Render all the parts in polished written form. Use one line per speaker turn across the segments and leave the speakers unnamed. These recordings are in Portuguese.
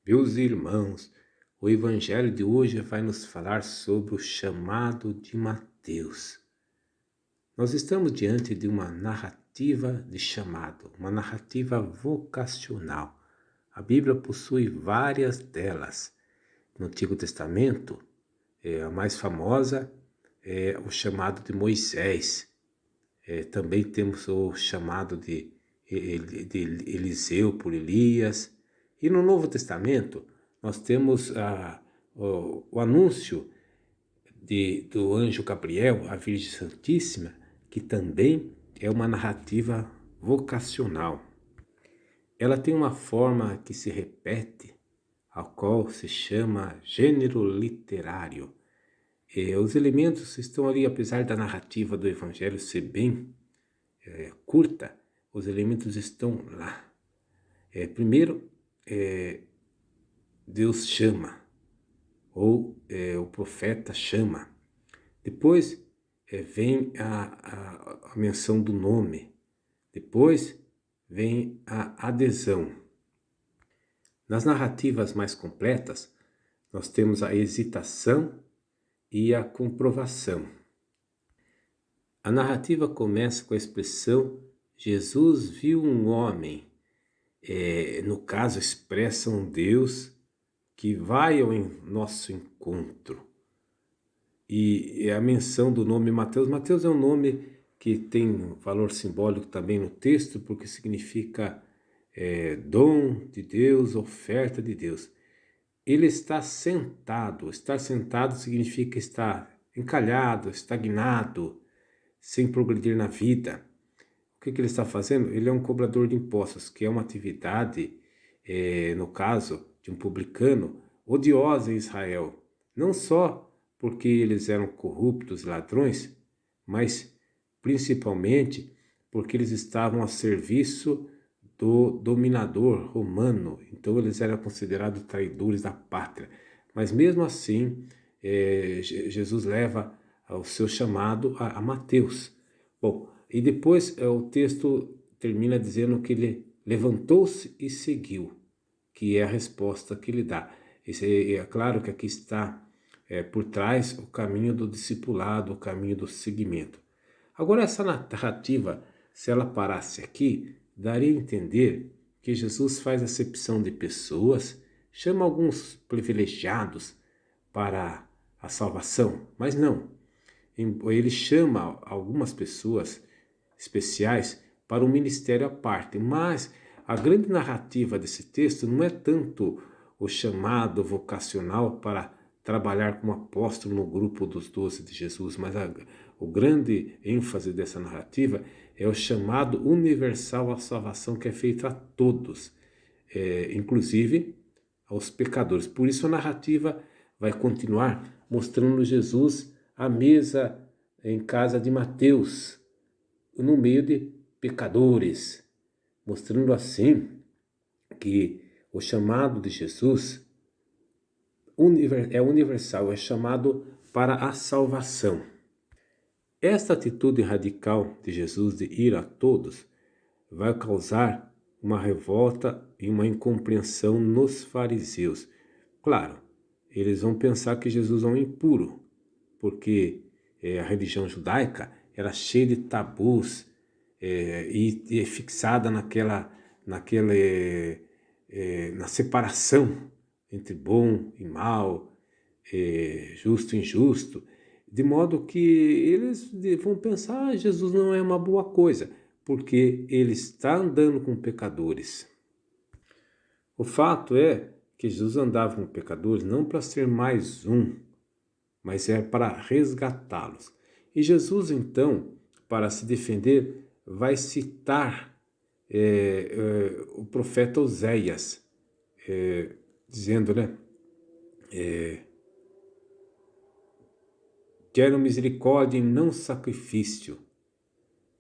Meus irmãos, o Evangelho de hoje vai nos falar sobre o chamado de Mateus. Nós estamos diante de uma narrativa de chamado, uma narrativa vocacional. A Bíblia possui várias delas. No Antigo Testamento, a mais famosa é o chamado de Moisés. Também temos o chamado de Eliseu por Elias. E no Novo Testamento, nós temos o anúncio do anjo Gabriel à Virgem Santíssima, que também é uma narrativa vocacional. Ela tem uma forma que se repete, ao qual se chama gênero literário. Os elementos estão ali, apesar da narrativa do Evangelho ser bem curta, os elementos estão lá. Primeiro, Deus chama, ou o profeta chama. Depois vem a menção do nome. Depois vem a adesão. Nas narrativas mais completas, nós temos a hesitação e a comprovação. A narrativa começa com a expressão Jesus viu um homem. No caso, expressa um Deus que vai ao nosso encontro. E a menção do nome Mateus. Mateus é um nome que tem valor simbólico também no texto, porque significa dom de Deus, oferta de Deus. Ele está sentado. Estar sentado significa estar encalhado, estagnado, sem progredir na vida. O que ele está fazendo? Ele é um cobrador de impostos, que é uma atividade, no caso de um publicano, odiosa em Israel. Não só porque eles eram corruptos e ladrões, mas principalmente porque eles estavam a serviço do dominador romano. Então eles eram considerados traidores da pátria. Mas mesmo assim, Jesus leva o seu chamado a Mateus. Bom, e depois o texto termina dizendo que ele levantou-se e seguiu, que é a resposta que ele dá. É claro que aqui está por trás o caminho do discipulado, o caminho do seguimento. Agora, essa narrativa, se ela parasse aqui, daria a entender que Jesus faz acepção de pessoas, chama alguns privilegiados para a salvação, mas não. Ele chama algumas pessoas especiais para um ministério à parte, mas a grande narrativa desse texto não é tanto o chamado vocacional para trabalhar como apóstolo no grupo dos 12 de Jesus, mas o grande ênfase dessa narrativa é o chamado universal à salvação que é feito a todos, inclusive aos pecadores. Por isso a narrativa vai continuar mostrando Jesus à mesa em casa de Mateus, no meio de pecadores, mostrando assim que o chamado de Jesus é universal, é chamado para a salvação. Esta atitude radical de Jesus de ir a todos vai causar uma revolta e uma incompreensão nos fariseus. Claro, eles vão pensar que Jesus é um impuro, porque a religião judaica era cheia de tabus e fixada na separação entre bom e mal, justo e injusto, de modo que eles vão pensar Jesus não é uma boa coisa, porque ele está andando com pecadores. O fato é que Jesus andava com pecadores não para ser mais um, mas é para resgatá-los. E Jesus, então, para se defender, vai citar o profeta Oséias, dizendo, quero misericórdia e não sacrifício.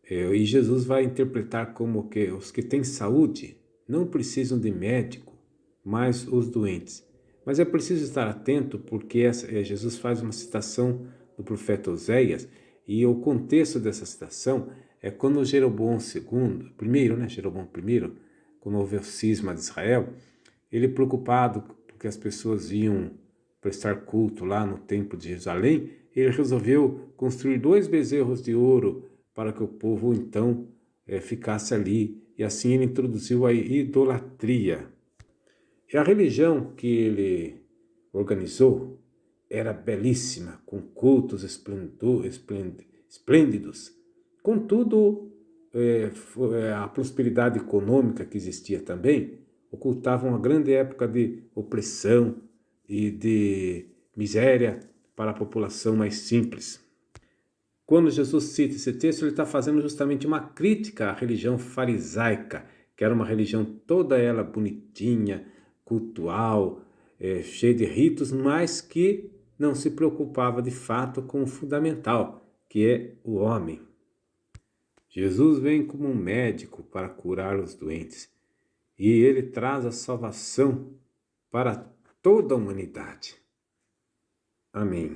E Jesus vai interpretar como que os que têm saúde não precisam de médico, mas os doentes. Mas é preciso estar atento porque Jesus faz uma citação do profeta Oséias e o contexto dessa citação é quando Jeroboão I, Jeroboão I, quando houve o cisma de Israel, ele preocupado porque as pessoas iam prestar culto lá no templo de Jerusalém, ele resolveu construir 2 bezerros de ouro para que o povo então ficasse ali. E assim ele introduziu a idolatria. E a religião que ele organizou era belíssima, com cultos esplêndidos. Contudo, a prosperidade econômica que existia também ocultava uma grande época de opressão e de miséria para a população mais simples. Quando Jesus cita esse texto, ele está fazendo justamente uma crítica à religião farisaica, que era uma religião toda ela bonitinha, cultual, cheia de ritos, mas que não se preocupava de fato com o fundamental, que é o homem. Jesus vem como um médico para curar os doentes, e ele traz a salvação para toda a humanidade. Amém.